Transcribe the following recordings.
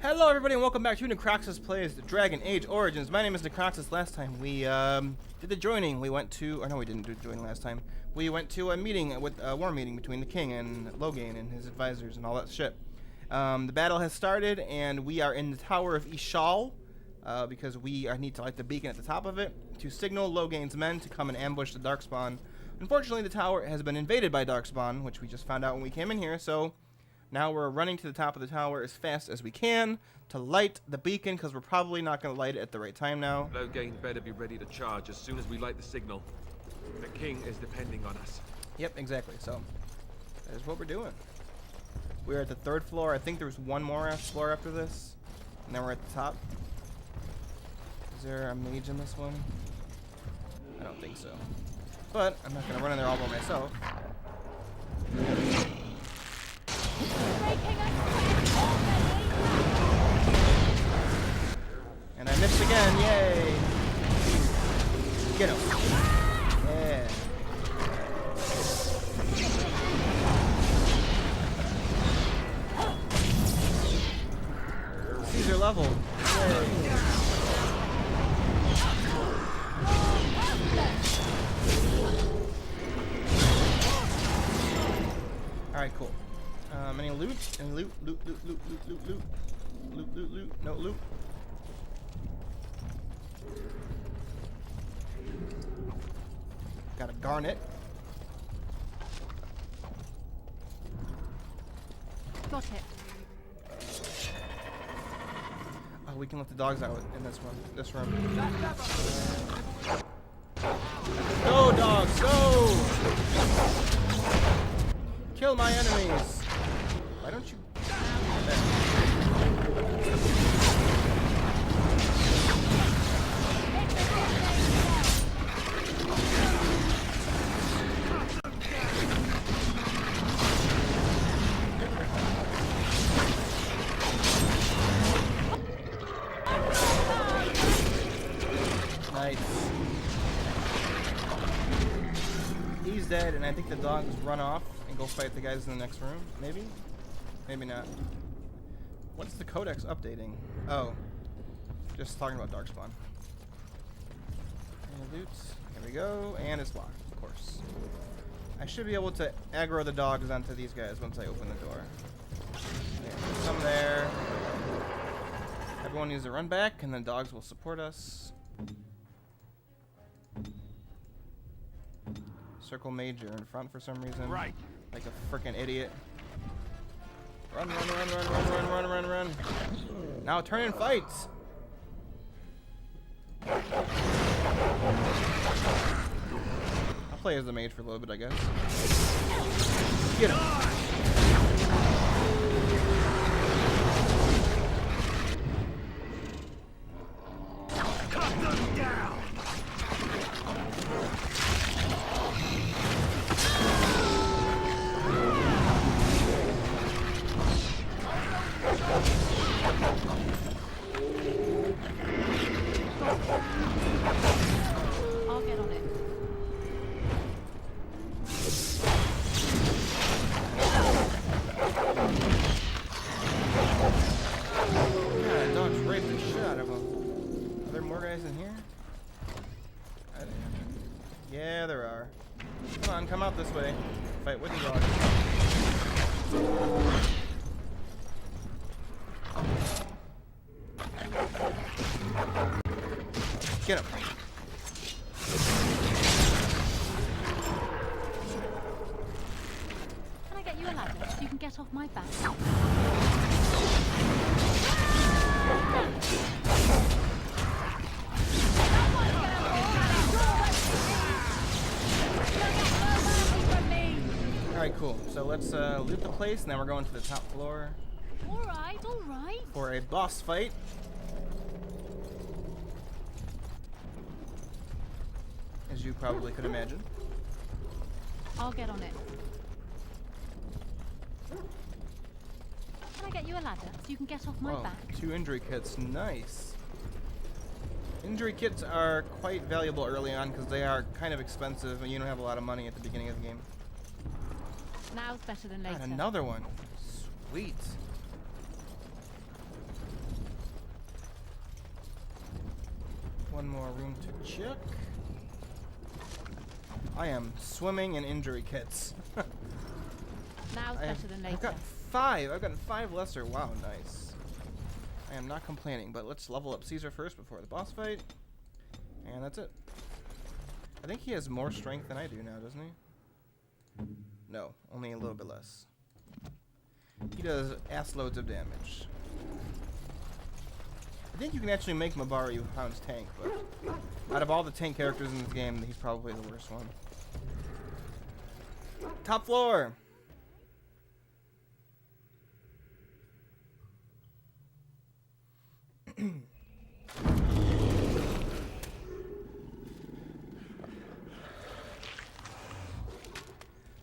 Hello everybody and welcome back to Necroxis Plays Dragon Age Origins. My name is Necroxis. Last time we did the joining. We went to, or no we didn't do the joining last time. We went to a meeting, with a war meeting between the king and Loghain and his advisors and all that shit. The battle has started and we are in the Tower of Ishal because we need to light the beacon at the top of it to signal Loghain's men to come and ambush the Darkspawn. Unfortunately the tower has been invaded by Darkspawn, which we just found out when we came in here, so now we're running to the top of the tower as fast as we can to light the beacon, because we're probably not going to light it at the right time now. Loghain better be ready to charge as soon as we light the signal. The king is depending on us. Yep, exactly. So that is what we're doing. We're at the 3rd floor. I think there's one more floor after this, and then we're at the top. Is there a mage in this one? I don't think so. But I'm not going to run in there all by myself. And I missed again, yay! Get him. Yeah. Caesar level. Yay. Alright, cool. Any loot? Any loot? Loot. No loot. Got a garnet. Got it. Oh, we can let the dogs out in this one. This room. Go, dogs, go! Kill my enemies. Why don't you? Nice. He's dead, and I think the dogs run off and go fight the guys in the next room. Maybe? Maybe not. What's the codex updating? Oh. Just talking about Darkspawn. And loot. Here we go. And it's locked, of course. I should be able to aggro the dogs onto these guys once I open the door. There's some there. Everyone needs to run back, and then dogs will support us. Circle Major in front for some reason. Right. Like a freaking idiot. Run. Now turn and fight. I'll play as the mage for a little bit, I guess. Get him. Cut them down! I'll get on it. Yeah, dog's raped the shit out of him. Are there more guys in here? Yeah, there are. Come on, come out this way. Fight with the dog. Get him. Can I get you a ladder so you can get off my back? Alright, cool. So let's loot the place, and then we're going to the top floor All right. for a boss fight. As you probably could imagine. I'll get on it. Can I get you a ladder so you can get off my Whoa, back? 2 injury kits, nice. Injury kits are quite valuable early on because they are kind of expensive and you don't have a lot of money at the beginning of the game. Now's better than later. God, another one. Sweet. one more room to check. I am swimming in injury kits. Now's better than later. I've got 5. I've gotten 5 lesser. Wow, nice. I am not complaining, but let's level up Caesar first before the boss fight. And that's it. I think he has more strength than I do now, doesn't he? No, only a little bit less. He does ass loads of damage. I think you can actually make Mabari Hound's tank, but out of all the tank characters in this game, he's probably the worst one. Top floor!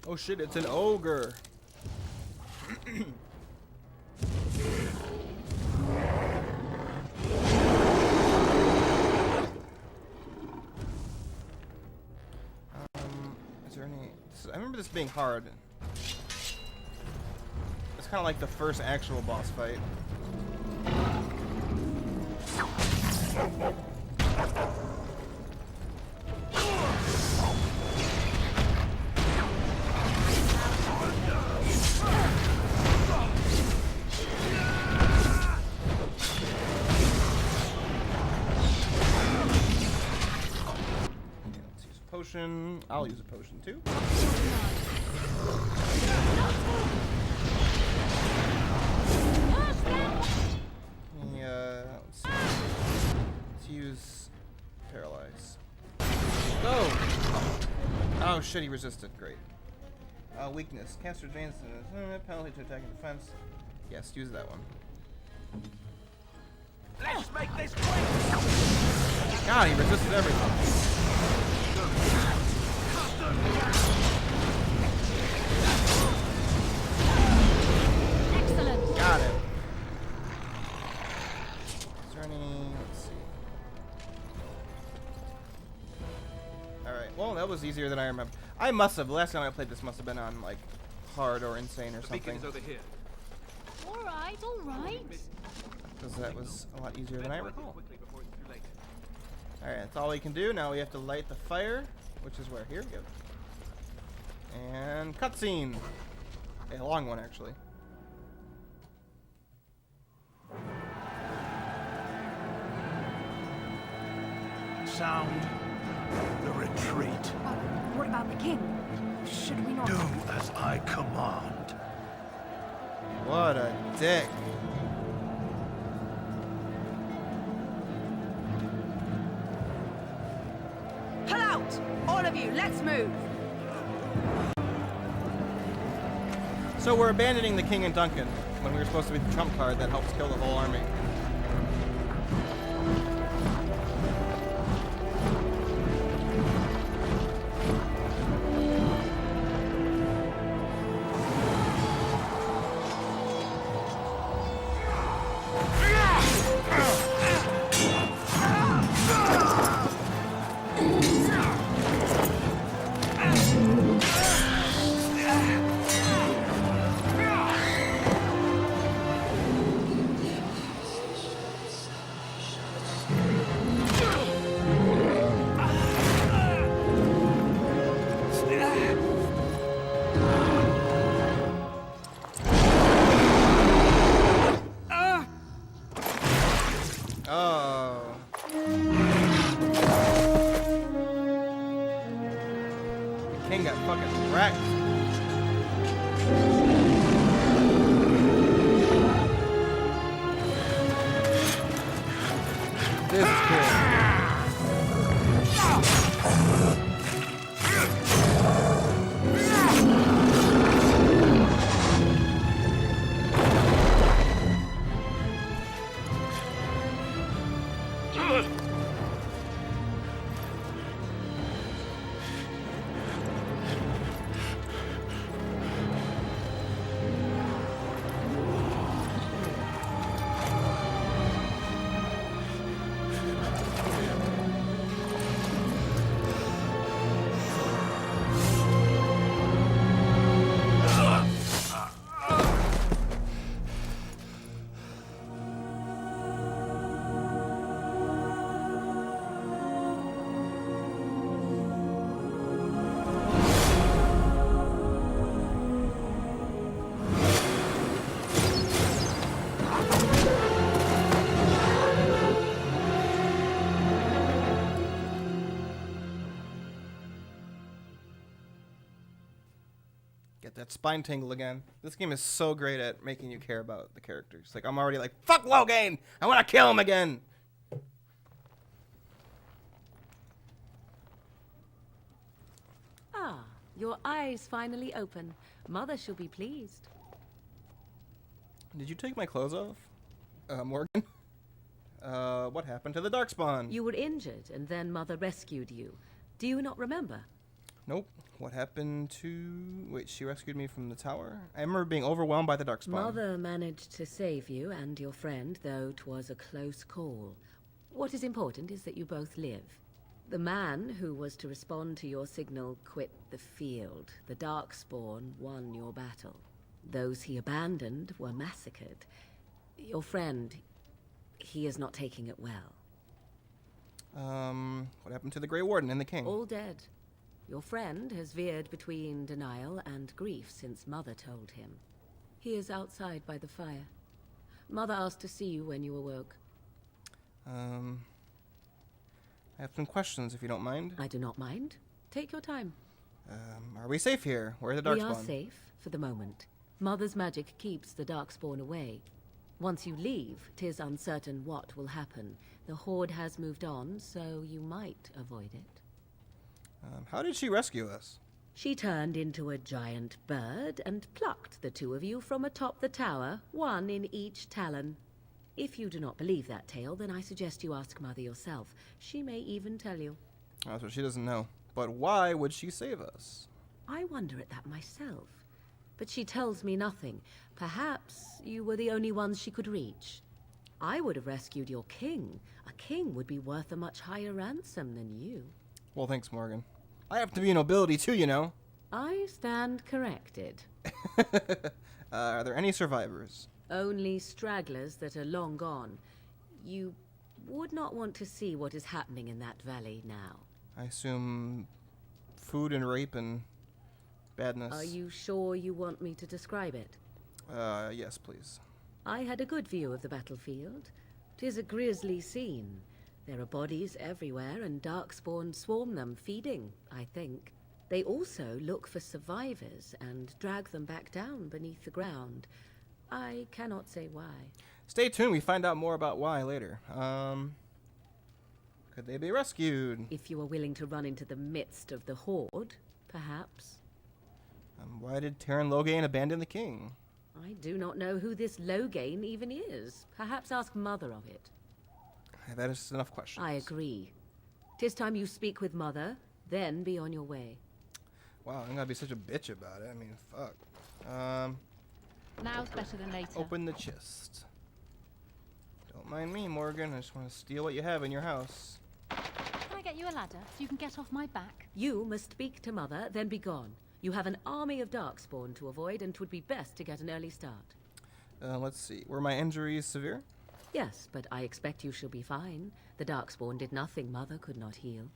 Oh shit, it's an ogre! Is there any... I remember this being hard. It's kind of like the first actual boss fight. Potion. I'll use a potion too. Let's use paralyze. Go! Oh shit, he resisted. Great. Weakness. Caster advances penalty to attack and defense. Yes, use that one. Let's make this quick! God, he resisted everything. Excellent. Got it. Is there any... Let's see. Alright, well, that was easier than I remember. I must have. The last time I played this must have been on, like, hard or insane or The beacon something. is over here. Alright, alright. Because that was a lot easier than I recall. Quickly before it's too late. Alright, that's all we can do. Now we have to light the fire, which is where? Here we go. And cutscene. A long one, actually. Sound the retreat. What about the king? Should we not... Do as I command. What a dick. Pull out! All of you, let's move! So we're abandoning the king and Duncan when we were supposed to be the trump card that helps kill the whole army. Oh. The king got fucking wrecked. This is cool. Get that spine tingle again. This game is so great at making you care about the characters. Like, I'm already like, fuck Loghain! I want to kill him again! Ah, your eyes finally open. Mother shall be pleased. Did you take my clothes off? Morgan? What happened to the Darkspawn? You were injured, and then Mother rescued you. Do you not remember? Nope. What happened to... Wait, she rescued me from the tower? I remember being overwhelmed by the Darkspawn. Mother managed to save you and your friend, though 'twas a close call. What is important is that you both live. The man who was to respond to your signal quit the field. The Darkspawn won your battle. Those he abandoned were massacred. Your friend, he is not taking it well. What happened to the Grey Warden and the King? All dead. Your friend has veered between denial and grief since Mother told him. He is outside by the fire. Mother asked to see you when you awoke. I have some questions, if you don't mind. I do not mind. Take your time. Are we safe here? Where are the Darkspawn? We are safe, for the moment. Mother's magic keeps the Darkspawn away. Once you leave, 'tis uncertain what will happen. The Horde has moved on, so you might avoid it. How did she rescue us? She turned into a giant bird and plucked the two of you from atop the tower, one in each talon. If you do not believe that tale, then I suggest you ask Mother yourself. She may even tell you. That's what she doesn't know. But why would she save us? I wonder at that myself. But she tells me nothing. Perhaps you were the only ones she could reach. I would have rescued your king. A king would be worth a much higher ransom than you. Well, thanks, Morgan. I have to be a nobility too, you know. I stand corrected. Are there any survivors? Only stragglers that are long gone. You would not want to see what is happening in that valley now. I assume food and rape and badness. Are you sure you want me to describe it? Yes, please. I had a good view of the battlefield. 'Tis a grisly scene. There are bodies everywhere, and Darkspawn swarm them, feeding, I think. They also look for survivors and drag them back down beneath the ground. I cannot say why. Stay tuned, we find out more about why later. Could they be rescued? If you are willing to run into the midst of the Horde, perhaps. Why did Whelp Loghain abandon the king? I do not know who this Loghain even is. Perhaps ask Mother of it. That is enough questions. I agree. 'Tis time you speak with Mother, then be on your way. Wow, I'm gonna be such a bitch about it. I mean, fuck. Now's better than later. Open the chest. Don't mind me, Morgan. I just want to steal what you have in your house. Can I get you a ladder so you can get off my back? You must speak to Mother, then be gone. You have an army of Darkspawn to avoid, and 'twould be best to get an early start. Let's see. Were my injuries severe? Yes, but I expect you shall be fine. The Darkspawn did nothing Mother could not heal.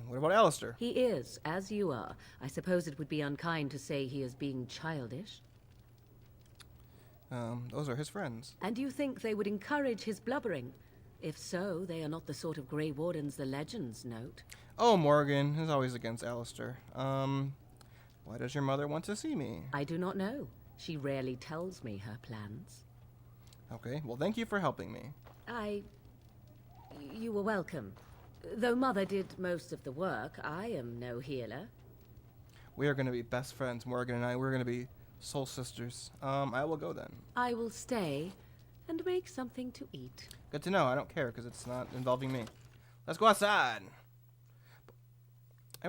What about Alistair? He is, as you are. I suppose it would be unkind to say he is being childish. Those are his friends. And you think they would encourage his blubbering? If so, they are not the sort of Grey Wardens the legends note. Oh, Morgan is always against Alistair. Why does your mother want to see me? I do not know. She rarely tells me her plans. Okay, well, thank you for helping me. You were welcome. Though Mother did most of the work, I am no healer. We are going to be best friends, Morgan and I. We're going to be soul sisters. I will go then. I will stay and make something to eat. Good to know. I don't care because it's not involving me. Let's go outside. I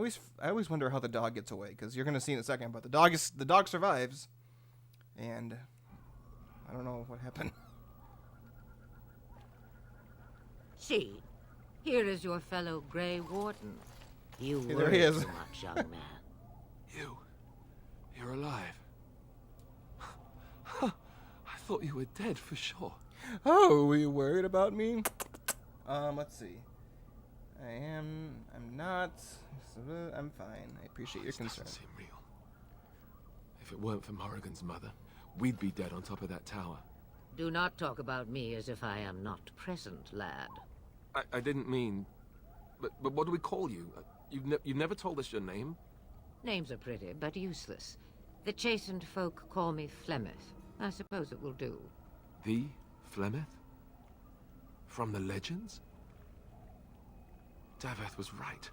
always wonder how the dog gets away, because you're going to see in a second, but the dog survives. And I don't know what happened. See, here is your fellow Grey Warden. You Hey, there worry he is. too much, young man. You're alive. I thought you were dead for sure. Oh, were you worried about me? Let's see. I'm not. I'm fine. I appreciate your This concern. doesn't seem real. If it weren't for Morrigan's mother, we'd be dead on top of that tower. Do not talk about me as if I am not present, lad. I didn't mean... But what do we call you? You've never told us your name? Names are pretty, but useless. The chastened folk call me Flemeth. I suppose it will do. The Flemeth? From the legends? Daveth was right.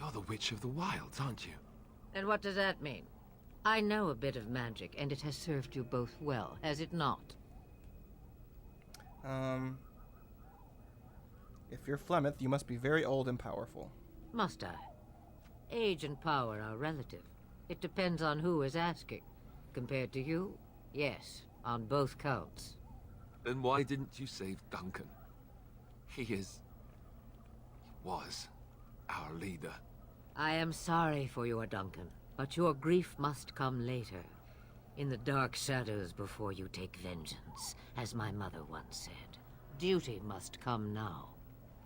You're the Witch of the Wilds, aren't you? And what does that mean? I know a bit of magic, and it has served you both well, has it not? If you're Flemeth, you must be very old and powerful. Must I? Age and power are relative. It depends on who is asking. Compared to you, yes, on both counts. Then why didn't you save Duncan? He was our leader. I am sorry for your Duncan, but your grief must come later. In the dark shadows before you take vengeance, as my mother once said. Duty must come now.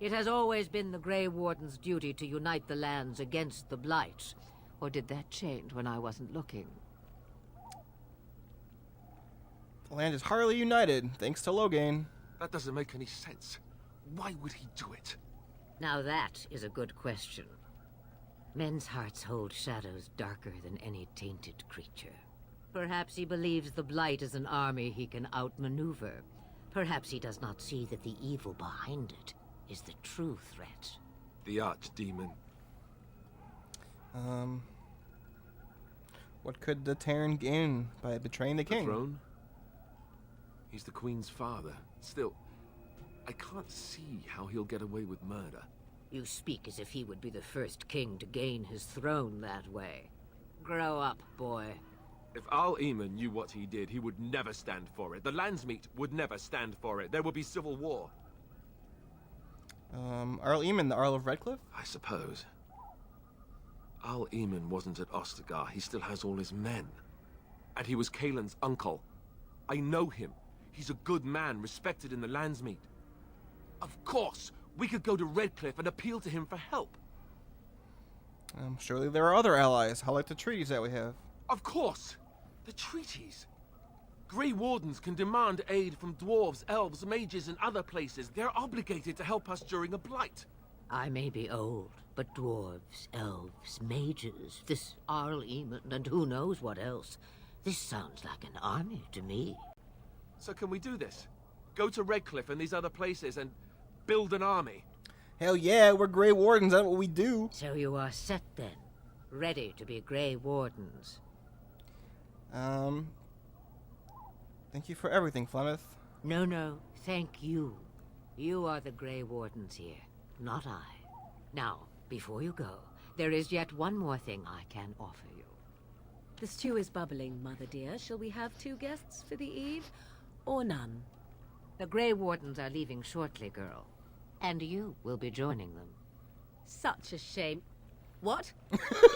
It has always been the Grey Warden's duty to unite the lands against the Blight. Or did that change when I wasn't looking? The land is hardly united, thanks to Loghain. That doesn't make any sense. Why would he do it? Now that is a good question. Men's hearts hold shadows darker than any tainted creature. Perhaps he believes the Blight is an army he can outmaneuver. Perhaps he does not see that the evil behind it is the true threat. The archdemon. What could the Terran gain by betraying the king? The throne? He's the Queen's father. Still, I can't see how he'll get away with murder. You speak as if he would be the first king to gain his throne that way. Grow up, boy. If Arl Eamon knew what he did, he would never stand for it. The Landsmeet would never stand for it. There would be civil war. Arl Eamon, the Earl of Redcliffe? I suppose. Arl Eamon wasn't at Ostagar. He still has all his men. And he was Kaelin's uncle. I know him. He's a good man, respected in the Landsmeet. Of course, we could go to Redcliffe and appeal to him for help. Surely there are other allies. How like the treaties that we have? Of course! The treaties! Grey Wardens can demand aid from dwarves, elves, mages, and other places. They're obligated to help us during a blight. I may be old, but dwarves, elves, mages, this Arl Eamon, and who knows what else. This sounds like an army to me. So can we do this? Go to Redcliffe and these other places and build an army? Hell yeah, we're Grey Wardens. That's what we do. So you are set then, ready to be Grey Wardens. Thank you for everything, Flemeth. No, thank you. You are the Grey Wardens here, not I. Now, before you go, there is yet one more thing I can offer you. The stew is bubbling, Mother dear. Shall we have 2 guests for the eve, or none? The Grey Wardens are leaving shortly, girl. And you will be joining them. Such a shame. What?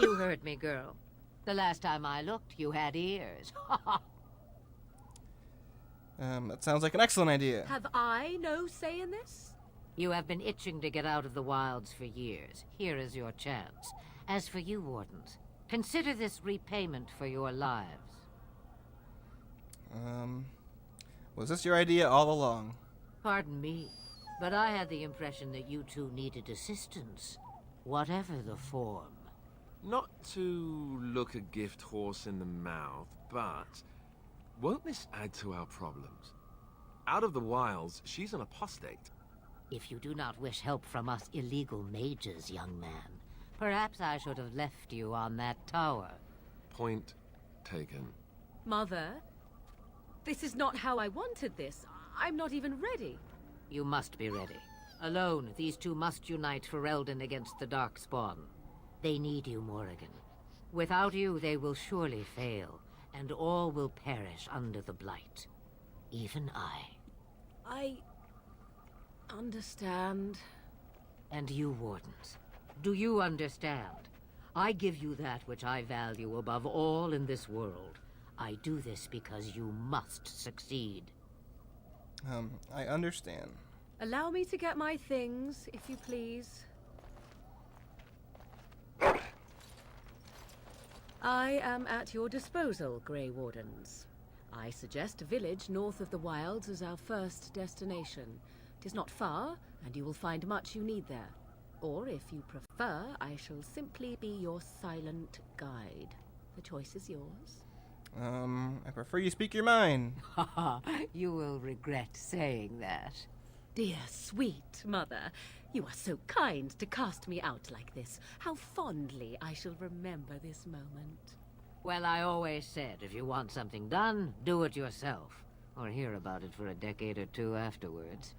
You heard me, girl. The last time I looked, you had ears. That sounds like an excellent idea. Have I no say in this? You have been itching to get out of the wilds for years. Here is your chance. As for you, Wardens, consider this repayment for your lives. Was this your idea all along? Pardon me, but I had the impression that you two needed assistance, whatever the form. Not to look a gift horse in the mouth, but won't this add to our problems? Out of the wilds, she's an apostate. If you do not wish help from us illegal mages, young man, perhaps I should have left you on that tower. Point taken. Mother, this is not how I wanted this. I'm not even ready. You must be ready. Alone, these two must unite for Eldon against the Darkspawn. They need you, Morrigan. Without you, they will surely fail, and all will perish under the Blight. Even I understand. And you, Wardens, do you understand? I give you that which I value above all in this world. I do this because you must succeed. I understand. Allow me to get my things, if you please. I am at your disposal, Grey Wardens. I suggest a village north of the wilds as our first destination. It is not far, and you will find much you need there. Or, if you prefer, I shall simply be your silent guide. The choice is yours. I prefer you speak your mind. You will regret saying that. Dear, sweet mother, you are so kind to cast me out like this. How fondly I shall remember this moment. Well, I always said, if you want something done, do it yourself. Or hear about it for a decade or two afterwards.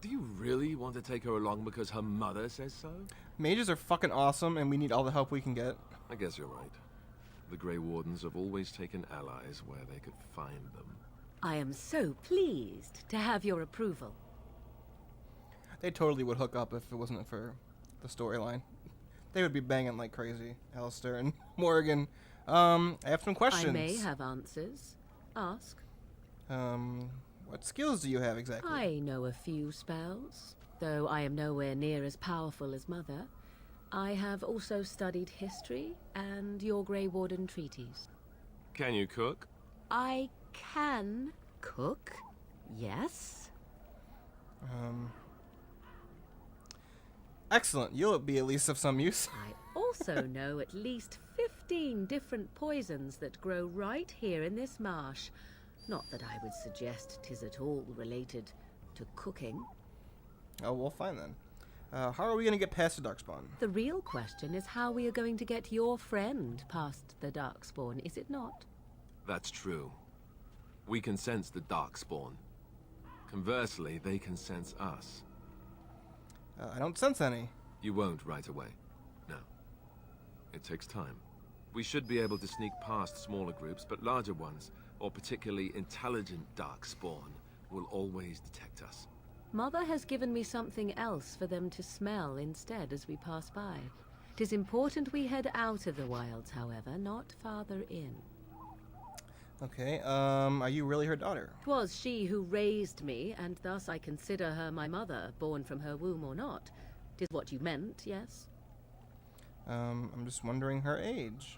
Do you really want to take her along because her mother says so? Mages are fucking awesome, and we need all the help we can get. I guess you're right. The Grey Wardens have always taken allies where they could find them. I am so pleased to have your approval. They totally would hook up if it wasn't for the storyline. They would be banging like crazy, Alistair and Morrigan. I have some questions. I may have answers. Ask. What skills do you have exactly? I know a few spells, though I am nowhere near as powerful as Mother. I have also studied history and your Grey Warden treaties. Can you cook? I can cook, yes. Excellent. You'll be at least of some use. I also know at least 15 different poisons that grow right here in this marsh. Not that I would suggest 'tis at all related to cooking. Oh, well, fine then. How are we going to get past the Darkspawn? The real question is how we are going to get your friend past the Darkspawn, is it not? That's true. We can sense the Darkspawn. Conversely, they can sense us. I don't sense any. You won't right away. No. It takes time. We should be able to sneak past smaller groups, but larger ones, or particularly intelligent Darkspawn, will always detect us. Mother has given me something else for them to smell instead as we pass by. It is important we head out of the wilds, however, not farther in. Okay, are you really her daughter? 'Twas she who raised me, and thus I consider her my mother, born from her womb or not. 'Tis what you meant, yes? I'm just wondering her age.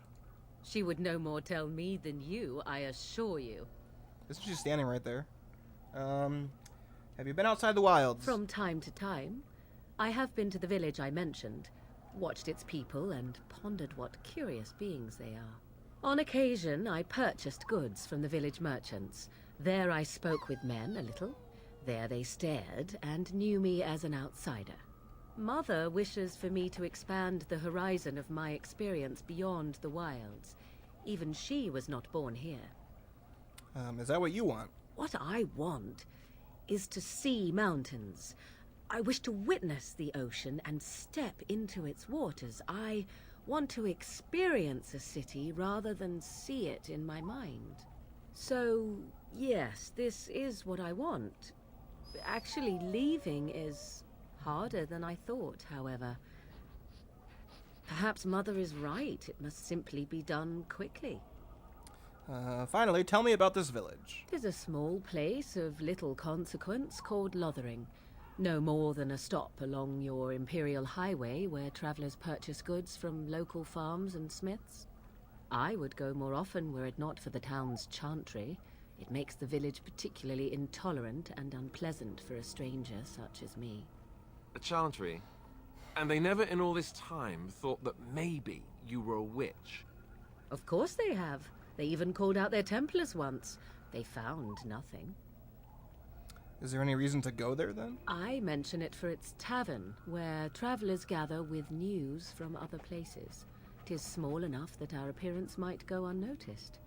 She would no more tell me than you, I assure you. Isn't she standing right there? Have you been outside the wilds? From time to time. I have been to the village I mentioned, watched its people, and pondered what curious beings they are. On occasion, I purchased goods from the village merchants. There I spoke with men a little. There they stared and knew me as an outsider. Mother wishes for me to expand the horizon of my experience beyond the wilds. Even she was not born here. Is that what you want? What I want is to see mountains. I wish to witness the ocean and step into its waters. I want to experience a city rather than see it in my mind. So, yes, this is what I want. Actually, leaving is harder than I thought, however. Perhaps Mother is right. It must simply be done quickly. Finally, tell me about this village. 'Tis a small place of little consequence called Loghain. No more than a stop along your Imperial Highway where travelers purchase goods from local farms and smiths. I would go more often were it not for the town's chantry. It makes the village particularly intolerant and unpleasant for a stranger such as me. A chantry? And they never in all this time thought that maybe you were a witch? Of course they have. They even called out their Templars once. They found nothing. Is there any reason to go there then? I mention it for its tavern, where travelers gather with news from other places. 'Tis small enough that our appearance might go unnoticed.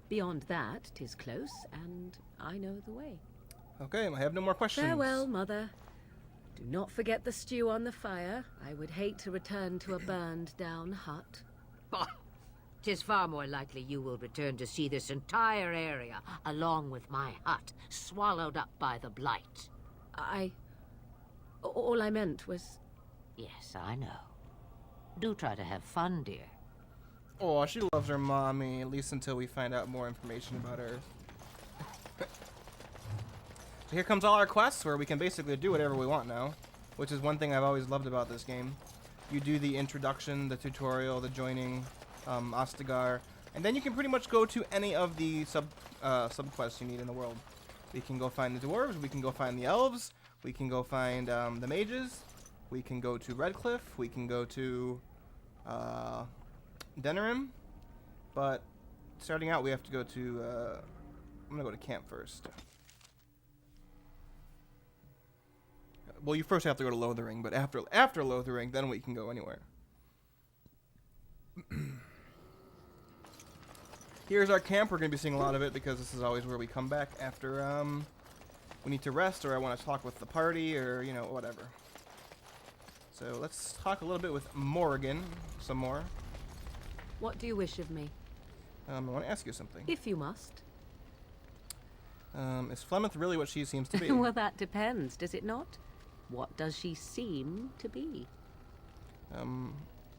Beyond that, 'tis close, and I know the way. Okay, I have no more questions. Farewell, Mother. Do not forget the stew on the fire. I would hate to return to a burned-down hut. Bah! 'Tis far more likely you will return to see this entire area, along with my hut, swallowed up by the blight. All I meant was... Yes, I know. Do try to have fun, dear. Oh, she loves her mommy, at least until we find out more information about her. So here comes all our quests, where we can basically do whatever we want now, which is one thing I've always loved about this game. You do the introduction, the tutorial, the joining, Ostagar, And then you can pretty much go to any of the subquests you need in the world. We can go find the dwarves, we can go find the elves, we can go find the mages, we can go to Redcliffe, we can go to Denerim, but starting out we have to go to, I'm gonna go to camp first. Well, you first have to go to Lothering, but after Lothering, then we can go anywhere. Here's our camp. We're going to be seeing a lot of it because this is always where we come back after we need to rest, or I want to talk with the party, or, you know, whatever. So let's talk a little bit with Morrigan some more. What do you wish of me? I want to ask you something. If you must. Is Flemeth really what she seems to be? Well, that depends, does it not? What does she seem to be?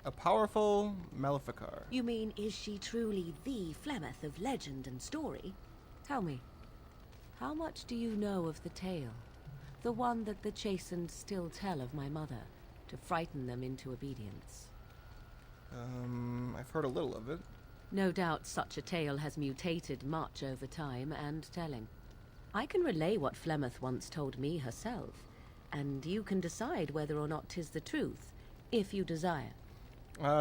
A powerful Maleficar. You mean, is she truly the Flemeth of legend and story? Tell me, how much do you know of the tale? The one that the chastened still tell of my mother, to frighten them into obedience. I've heard a little of it. No doubt such a tale has mutated much over time and telling. I can relay what Flemeth once told me herself, and you can decide whether or not 'tis the truth, if you desire.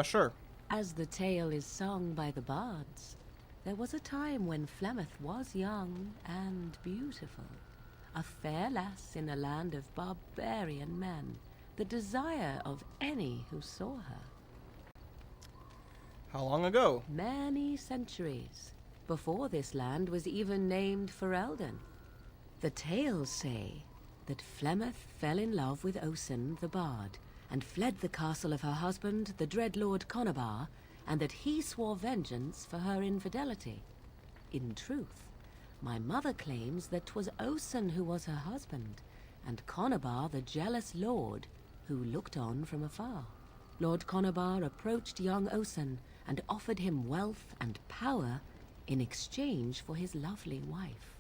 Sure. As the tale is sung by the bards, there was a time when Flemeth was young and beautiful, a fair lass in a land of barbarian men, the desire of any who saw her. How long ago? Many centuries, before this land was even named Ferelden. The tales say that Flemeth fell in love with Osen the bard, and fled the castle of her husband, the dread Lord Conabar, and that he swore vengeance for her infidelity. In truth, my mother claims that 'twas Osen who was her husband, and Conabar the jealous lord, who looked on from afar. Lord Conabar approached young Osen, and offered him wealth and power in exchange for his lovely wife,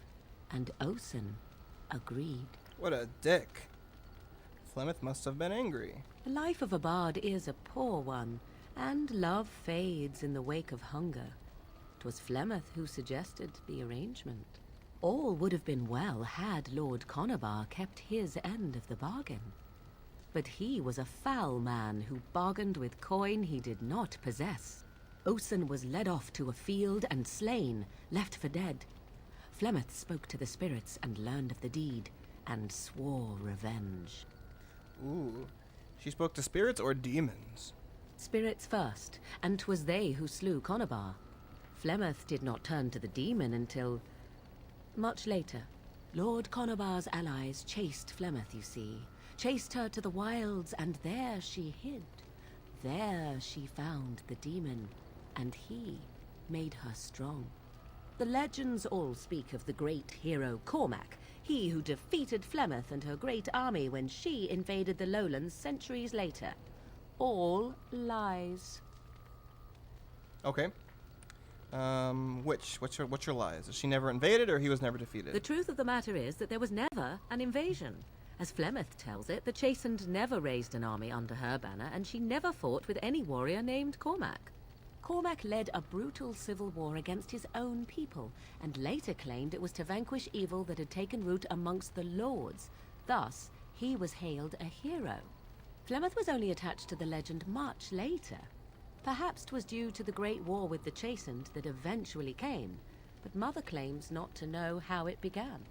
and Osen agreed. What a dick. Flemeth must have been angry. The life of a bard is a poor one, and love fades in the wake of hunger. 'Twas Flemeth who suggested the arrangement. All would have been well had Lord Conabar kept his end of the bargain. But he was a foul man who bargained with coin he did not possess. Osen was led off to a field and slain, left for dead. Flemeth spoke to the spirits and learned of the deed, and swore revenge. Ooh. She spoke to spirits or demons? Spirits first, and 'twas they who slew Conabar. Flemeth did not turn to the demon until much later. Lord Conabar's allies chased Flemeth, you see. Chased her to the wilds, and there she hid. There she found the demon, and he made her strong. The legends all speak of the great hero Cormac, he who defeated Flemeth and her great army when she invaded the lowlands centuries later. All lies. Okay. What's your lies? Is she never invaded, or he was never defeated? The truth of the matter is that there was never an invasion. As Flemeth tells it, the Chastened never raised an army under her banner, and she never fought with any warrior named Cormac. Cormac led a brutal civil war against his own people, and later claimed it was to vanquish evil that had taken root amongst the lords. Thus, he was hailed a hero. Flemeth was only attached to the legend much later. Perhaps 'twas due to the great war with the Chastened that eventually came, but Mother claims not to know how it began.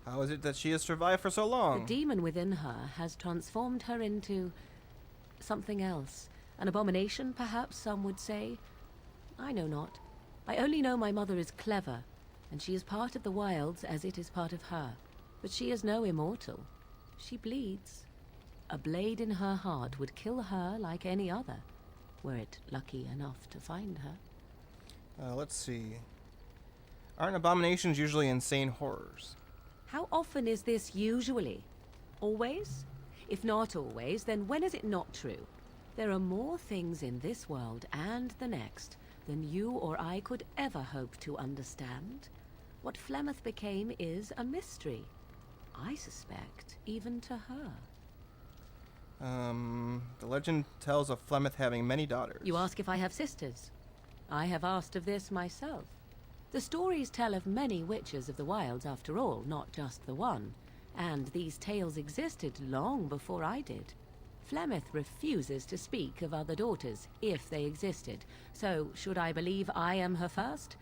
How is it that she has survived for so long? The demon within her has transformed her into something else. An abomination, perhaps some would say. I know not. I only know my mother is clever, and she is part of the wilds as it is part of her. But she is no immortal. She bleeds. A blade in her heart would kill her like any other, were it lucky enough to find her. Let's see. Aren't abominations usually insane horrors? How often is this usually? Always? If not always, then when is it not true? There are more things in this world and the next than you or I could ever hope to understand. What Flemeth became is a mystery. I suspect even to her. The legend tells of Flemeth having many daughters. You ask if I have sisters. I have asked of this myself. The stories tell of many witches of the wilds after all, not just the one. And these tales existed long before I did. Flemeth refuses to speak of other daughters, if they existed. So, should I believe I am her first?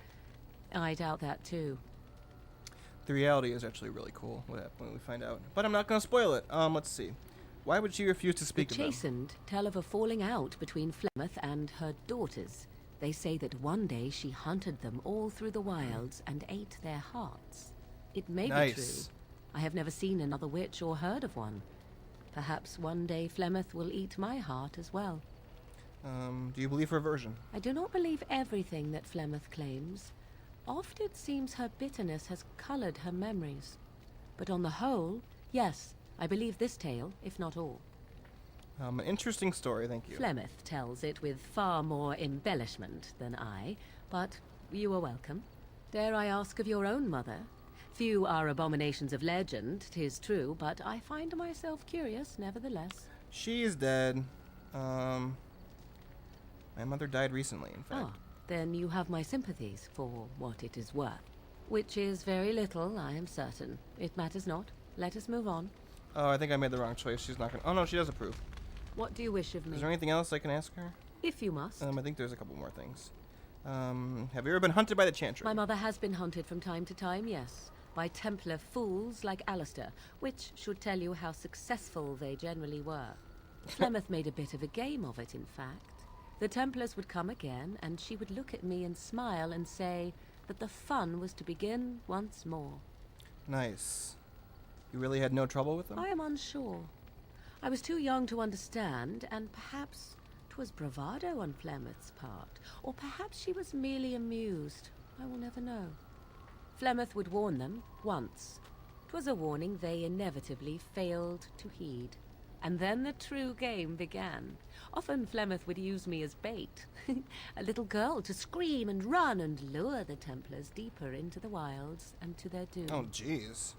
I doubt that too. The reality is actually really cool when we find out. But I'm not going to spoil it. Let's see. Why would she refuse to speak The of them? Chastened tell of a falling out between Flemeth and her daughters. They say that one day she hunted them all through the wilds and ate their hearts. It may be true. I have never seen another witch or heard of one. Perhaps one day Flemeth will eat my heart as well. Do you believe her version? I do not believe everything that Flemeth claims. Oft it seems her bitterness has colored her memories. But on the whole, yes, I believe this tale, if not all. An interesting story, thank you. Flemeth tells it with far more embellishment than I, but you are welcome. Dare I ask of your own mother? Few are abominations of legend, 'tis true, but I find myself curious, nevertheless. She is dead. My mother died recently, in fact. Ah, then you have my sympathies, for what it is worth. Which is very little, I am certain. It matters not. Let us move on. Oh, I think I made the wrong choice. She's not gonna... Oh, no, she does approve. What do you wish of me? Is there anything else I can ask her? If you must. I think there's a couple more things. Have you ever been hunted by the Chantry? My mother has been hunted from time to time, yes. By Templar fools like Alistair, which should tell you how successful they generally were. Flemeth made a bit of a game of it, in fact. The Templars would come again, and she would look at me and smile and say that the fun was to begin once more. Nice. You really had no trouble with them? I am unsure. I was too young to understand, and perhaps 'twas bravado on Flemeth's part, or perhaps she was merely amused. I will never know. Flemeth would warn them, once. 'Twas a warning they inevitably failed to heed. And then the true game began. Often Flemeth would use me as bait. A little girl to scream and run and lure the Templars deeper into the wilds and to their doom. Oh, jeez.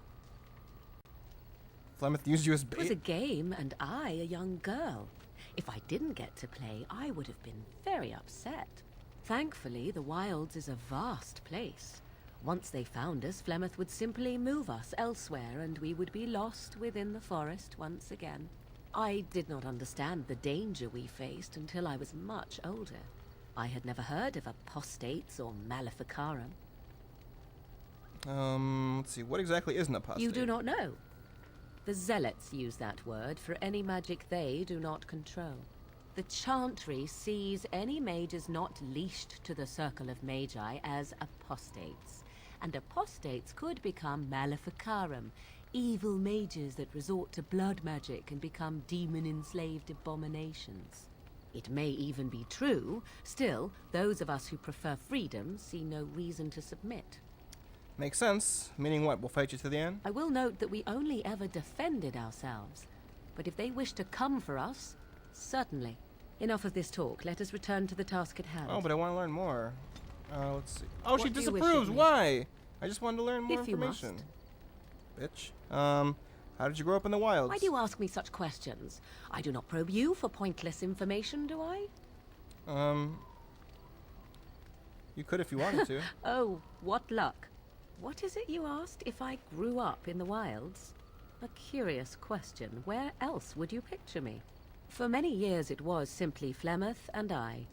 Flemeth used you as bait? It was a game, and I a young girl. If I didn't get to play, I would have been very upset. Thankfully, the wilds is a vast place. Once they found us, Flemeth would simply move us elsewhere, and we would be lost within the forest once again. I did not understand the danger we faced until I was much older. I had never heard of apostates or maleficarum. Let's see, what exactly is an apostate? You do not know? The Zealots use that word for any magic they do not control. The Chantry sees any mages not leashed to the circle of magi as apostates. And apostates could become maleficarum, evil mages that resort to blood magic and become demon-enslaved abominations. It may even be true. Still, those of us who prefer freedom see no reason to submit. Makes sense. Meaning what? We'll fight you to the end? I will note that we only ever defended ourselves. But if they wish to come for us, certainly. Enough of this talk. Let us return to the task at hand. Oh, but I want to learn more. Let's see. Oh, she What do you wish disapproves. of me? Why? I just wanted to learn more If you information. must. Bitch. How did you grow up in the wilds? Why do you ask me such questions? I do not probe you for pointless information, do I? You could if you wanted to. Oh, what luck. What is it you asked? If I grew up in the wilds? A curious question. Where else would you picture me? For many years it was simply Flemeth and I.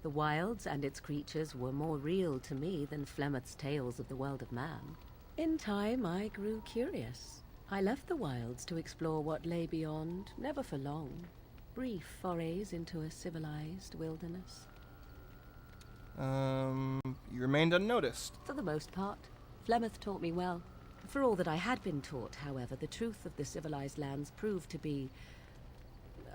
The wilds and its creatures were more real to me than Flemeth's tales of the world of man. In time I grew curious. I left the wilds to explore what lay beyond, never for long. Brief forays into a civilized wilderness. You remained unnoticed. For the most part. Flemeth taught me well. For all that I had been taught, however, the truth of the civilized lands proved to be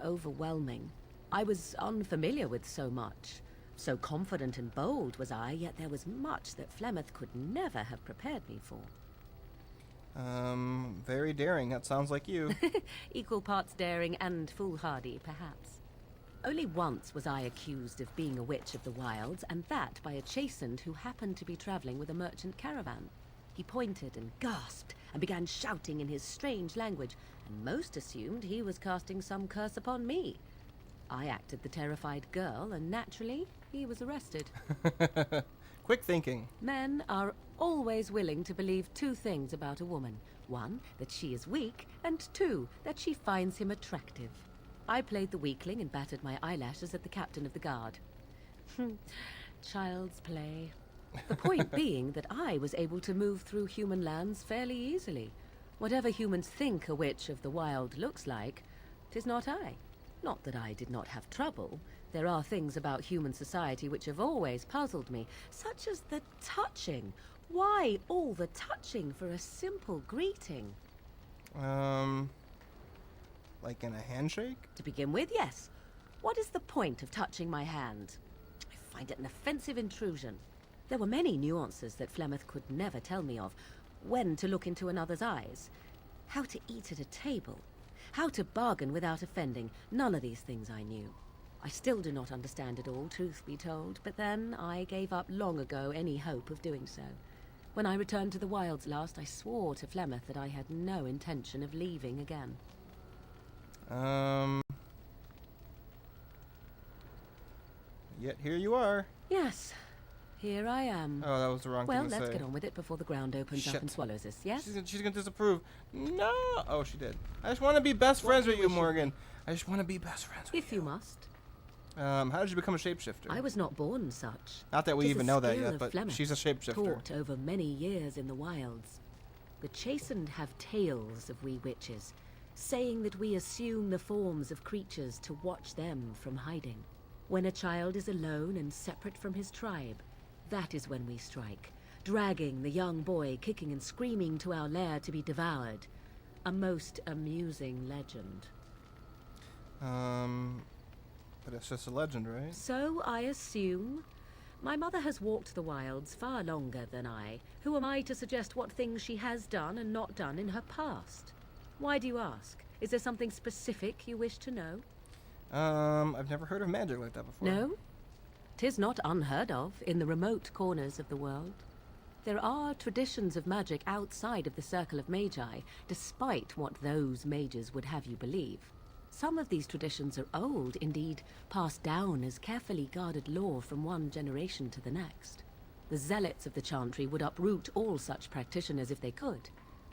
overwhelming. I was unfamiliar with so much. So confident and bold was I, yet there was much that Flemeth could never have prepared me for. Very daring. That sounds like you. Equal parts daring and foolhardy, perhaps. Only once was I accused of being a witch of the wilds, and that by a chastened who happened to be traveling with a merchant caravan. He pointed and gasped and began shouting in his strange language, and most assumed he was casting some curse upon me. I acted the terrified girl, and naturally, he was arrested. Quick thinking. Men are always willing to believe two things about a woman. One, that she is weak, and two, that she finds him attractive. I played the weakling and battered my eyelashes at the captain of the guard. Child's play. The point being that I was able to move through human lands fairly easily. Whatever humans think a witch of the wild looks like, 'tis not I. Not that I did not have trouble. There are things about human society which have always puzzled me, such as the touching. Why all the touching for a simple greeting? Like in a handshake? To begin with, yes. What is the point of touching my hand? I find it an offensive intrusion. There were many nuances that Flemeth could never tell me of. When to look into another's eyes. How to eat at a table. How to bargain without offending. None of these things I knew. I still do not understand it all, truth be told, but then I gave up long ago any hope of doing so. When I returned to the wilds last, I swore to Flemeth that I had no intention of leaving again. Yet here you are. Yes, here I am. Oh, that was the wrong Well, thing to say. let's get on with it before the ground opens up and swallows us, yes? She's gonna disapprove. No! Oh, she did. I just want to be best friends with you, Morgan. I just want to be best friends with If you must. How did you become a shapeshifter? I was not born such. Not that we 'Tis even a know that skill yet, of but Flemeth, she's a shapeshifter. taught over many years in the wilds. The chastened have tales of we witches, saying that we assume the forms of creatures to watch them from hiding. When a child is alone and separate from his tribe, that is when we strike, dragging the young boy kicking and screaming to our lair to be devoured. A most amusing legend. But it's just a legend, right? So I assume. My mother has walked the wilds far longer than I. Who am I to suggest what things she has done and not done in her past? Why do you ask? Is there something specific you wish to know? I've never heard of magic like that before. No? 'Tis not unheard of in the remote corners of the world. There are traditions of magic outside of the circle of magi, despite what those mages would have you believe. Some of these traditions are old, indeed, passed down as carefully guarded lore from one generation to the next. The zealots of the chantry would uproot all such practitioners if they could.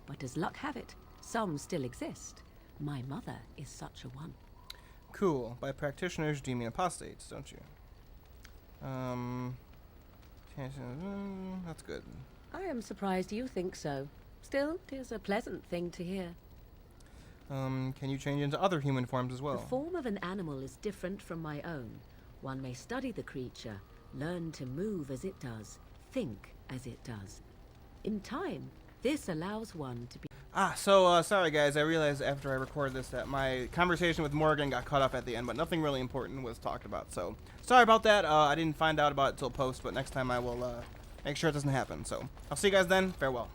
But as luck have it, some still exist. My mother is such a one. Cool. By practitioners, do you mean apostates, don't you? That's good. I am surprised you think so. Still, 'tis a pleasant thing to hear. Can you change into other human forms as well? The form of an animal is different from my own. One may study the creature, learn to move as it does, think as it does. In time, this allows one to be... Sorry guys, I realized after I recorded this that my conversation with Morgan got cut off at the end, but nothing really important was talked about, so sorry about that. I didn't find out about it till post, but next time I will make sure it doesn't happen. So I'll see you guys then. Farewell.